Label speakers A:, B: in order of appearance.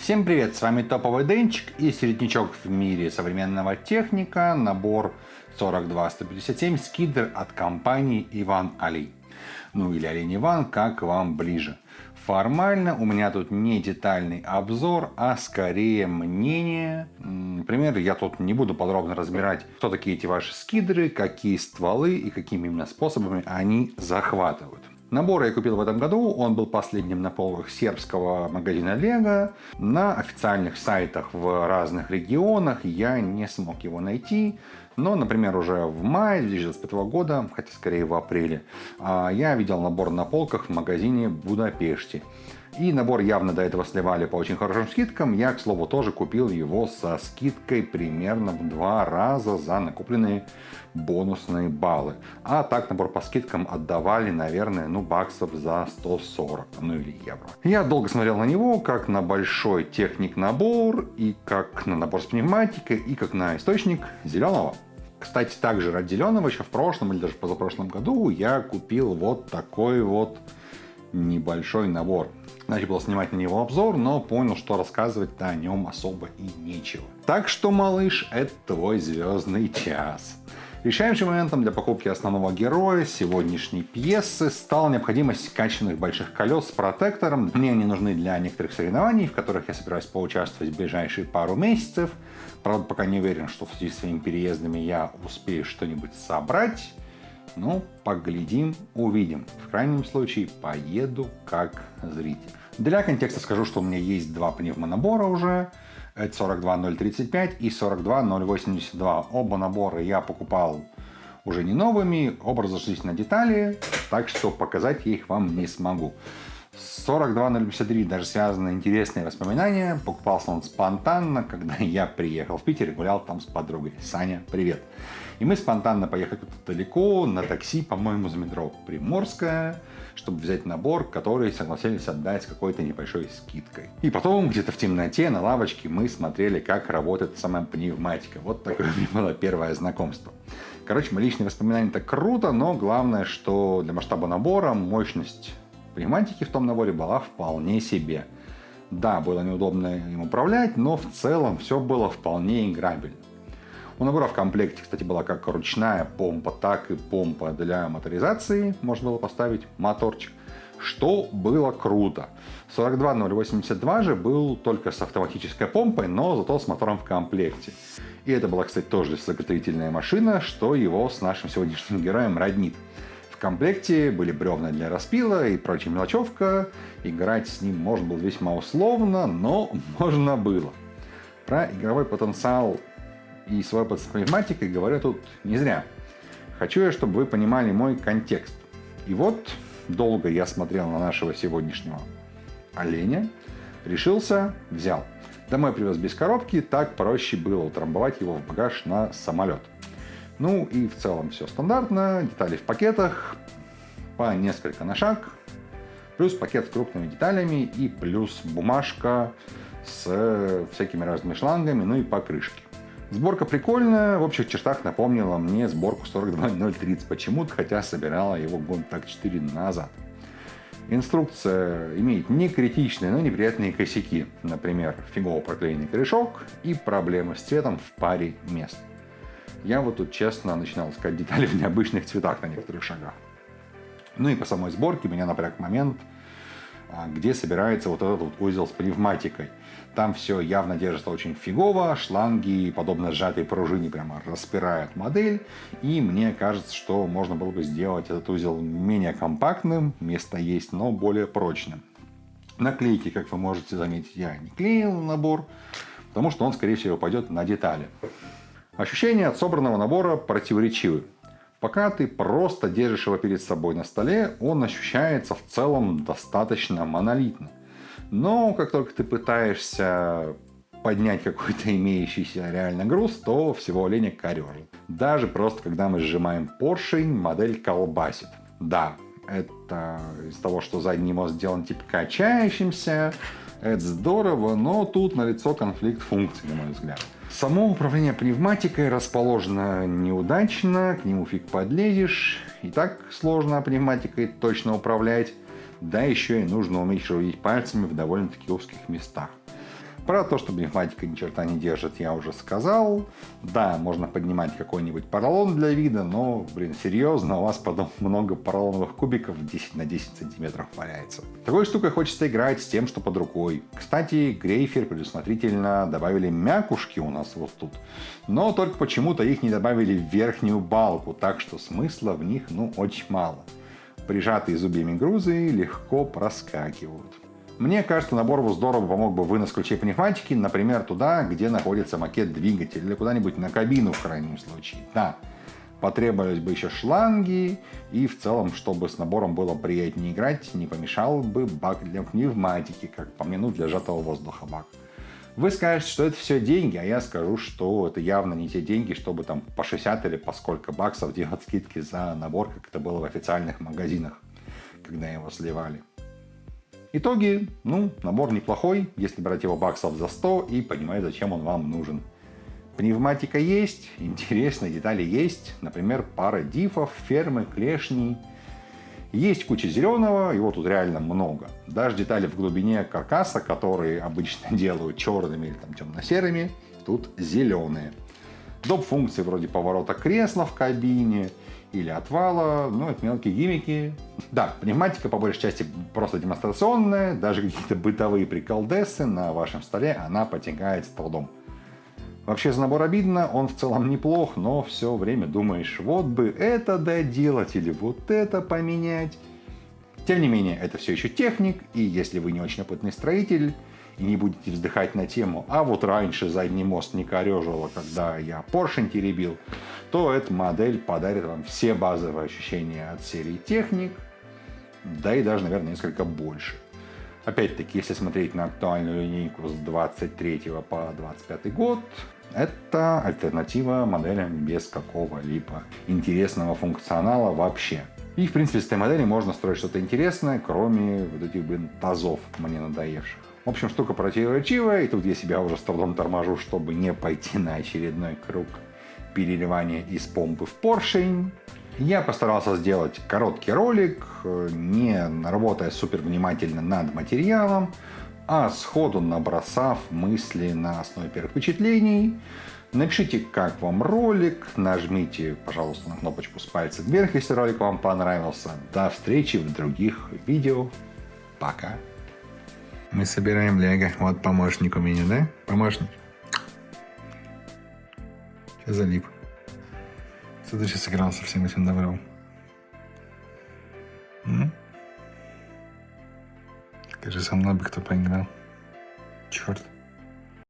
A: Всем привет, с вами Топовый Денчик и середнячок в мире современного техника, набор 42157 скидер от компании Иван Олень. Ну или Олень Иван, как вам ближе. Формально у меня тут не детальный обзор, а скорее мнение. Например, я тут не буду подробно разбирать, кто такие эти ваши скидеры, какие стволы и какими именно способами они захватывают. Набор я купил в этом году, он был последним на полках сербского магазина Lego. На официальных сайтах в разных регионах я не смог его найти. Но, например, уже в мае 2025 года, хотя скорее в апреле, я видел набор на полках в магазине в Будапеште. И набор явно до этого сливали по очень хорошим скидкам. Я, к слову, тоже купил его со скидкой примерно в 2 раза за накопленные бонусные баллы. А так набор по скидкам отдавали, наверное, баксов за 140, или евро. Я долго смотрел на него, как на большой техник-набор, и как на набор с пневматикой, и как на источник зеленого. Кстати, также ради зеленого еще в прошлом или даже позапрошлом году я купил вот такой вот небольшой набор. Начал было снимать на него обзор, но понял, что рассказывать-то о нем особо и нечего. Так что, малыш, это твой звездный час. Решающим моментом для покупки основного героя сегодняшней пьесы стала необходимость качественных больших колес с протектором. Мне они нужны для некоторых соревнований, в которых я собираюсь поучаствовать в ближайшие пару месяцев. Правда, пока не уверен, что в связи с своими переездами я успею что-нибудь собрать. Поглядим, увидим. В крайнем случае, поеду как зритель. Для контекста скажу, что у меня есть два пневмонабора уже. Это 42035 и 42082. Оба набора я покупал уже не новыми, оба разошлись на детали, так что показать я их вам не смогу. 42053 даже связаны интересные воспоминания. Покупался он спонтанно, когда я приехал в Питер и гулял там с подругой. Саня, привет. И мы спонтанно поехали куда-то далеко, на такси, по-моему, за метро Приморская, чтобы взять набор, который согласились отдать с какой-то небольшой скидкой. И потом, где-то в темноте, на лавочке, мы смотрели, как работает сама пневматика. Вот такое у меня было первое знакомство. Короче, мои личные воспоминания — это круто, но главное, что для масштаба набора мощность пневматики в том наборе была вполне себе. Да, было неудобно им управлять, но в целом все было вполне играбельно. У набора в комплекте, кстати, была как ручная помпа, так и помпа для моторизации. Можно было поставить моторчик, что было круто. 42082 же был только с автоматической помпой, но зато с мотором в комплекте. И это была, кстати, тоже заготовительная машина, что его с нашим сегодняшним героем роднит. В комплекте были бревна для распила и прочая мелочевка. Играть с ним можно было весьма условно, но можно было. Про игровой потенциал и свой опыт с пневматикой говорю тут не зря. Хочу я, чтобы вы понимали мой контекст. И вот долго я смотрел на нашего сегодняшнего оленя, решился, взял. Домой привез без коробки, так проще было утрамбовать его в багаж на самолет. И в целом все стандартно, детали в пакетах, по несколько на шаг, плюс пакет с крупными деталями и плюс бумажка с всякими разными шлангами, и покрышки. Сборка прикольная, в общих чертах напомнила мне сборку 42030 почему-то, хотя собирала его год так 4 назад. Инструкция имеет не критичные, но неприятные косяки. Например, фигово проклеенный корешок и проблемы с цветом в паре мест. Я вот тут честно начинал искать детали в необычных цветах на некоторых шагах. И по самой сборке меня напряг момент, где собирается вот этот вот узел с пневматикой. Там все явно держится очень фигово, шланги, подобно сжатой пружине, прямо распирают модель. И мне кажется, что можно было бы сделать этот узел менее компактным, место есть, но более прочным. Наклейки, как вы можете заметить, я не клеил на набор, потому что он, скорее всего, пойдет на детали. Ощущения от собранного набора противоречивы. Пока ты просто держишь его перед собой на столе, он ощущается в целом достаточно монолитно. Но как только ты пытаешься поднять какой-то имеющийся реально груз, то всего оленя корежит. Даже просто когда мы сжимаем поршень, модель колбасит. Да, это из того, что задний мост сделан типа качающимся. Это здорово, но тут налицо конфликт функций, на мой взгляд. Само управление пневматикой расположено неудачно, к нему фиг подлезешь. И так сложно пневматикой точно управлять. Да еще и нужно уметь шевелить пальцами в довольно-таки узких местах. Про то, что пневматика ни черта не держит, я уже сказал. Да, можно поднимать какой-нибудь поролон для вида, но, серьезно, у вас потом много поролоновых кубиков 10 на 10 сантиметров валяется. Такой штукой хочется играть с тем, что под рукой. Кстати, Грейфер предусмотрительно добавили мякушки у нас вот тут. Но только почему-то их не добавили в верхнюю балку, так что смысла в них, очень мало. Прижатые зубьями грузы легко проскакивают. Мне кажется, набор здорово помог бы вынос ключей пневматики, например, туда, где находится макет двигателя, или куда-нибудь на кабину в крайнем случае. Да, потребовались бы еще шланги, и в целом, чтобы с набором было приятнее играть, не помешал бы бак для пневматики, как по мне, для сжатого воздуха бак. Вы скажете, что это все деньги, а я скажу, что это явно не те деньги, чтобы там по 60 или по сколько баксов делать скидки за набор, как это было в официальных магазинах, когда его сливали. Итоги, набор неплохой, если брать его баксов за 100 и понимать, зачем он вам нужен. Пневматика есть, интересные детали есть, например, пара дифов, фермы, клешней. Есть куча зеленого, его тут реально много. Даже детали в глубине каркаса, которые обычно делают черными или темно-серыми, тут зеленые. Доп. Функции вроде поворота кресла в кабине или отвала, это мелкие гиммики. Да, пневматика по большей части просто демонстрационная, даже какие-то бытовые приколдесы на вашем столе она потягает с трудом. Вообще за набор обидно, он в целом неплох, но все время думаешь, вот бы это доделать или вот это поменять. Тем не менее, это все еще техник, и если вы не очень опытный строитель и не будете вздыхать на тему, а вот раньше задний мост не корежило, когда я поршень теребил, то эта модель подарит вам все базовые ощущения от серии техник, да и даже, наверное, несколько больше. Опять-таки, если смотреть на актуальную линейку с 23 по 25 год, это альтернатива моделям без какого-либо интересного функционала вообще. И, в принципе, с этой модели можно строить что-то интересное, кроме вот этих, тазов мне надоевших. В общем, штука противоречивая, и тут я себя уже с трудом торможу, чтобы не пойти на очередной круг переливания из помпы в поршень. Я постарался сделать короткий ролик, не работая супер внимательно над материалом, а сходу набросав мысли на основе первых впечатлений. Напишите, как вам ролик, нажмите, пожалуйста, на кнопочку с пальцем вверх, если ролик вам понравился. До встречи в других видео. Пока. Мы собираем лего. Вот помощник у меня, да? Помощник. Сейчас залип. Что ты сейчас сыграл со всем этим добром? Скажи, со мной бы кто поиграл. Черт.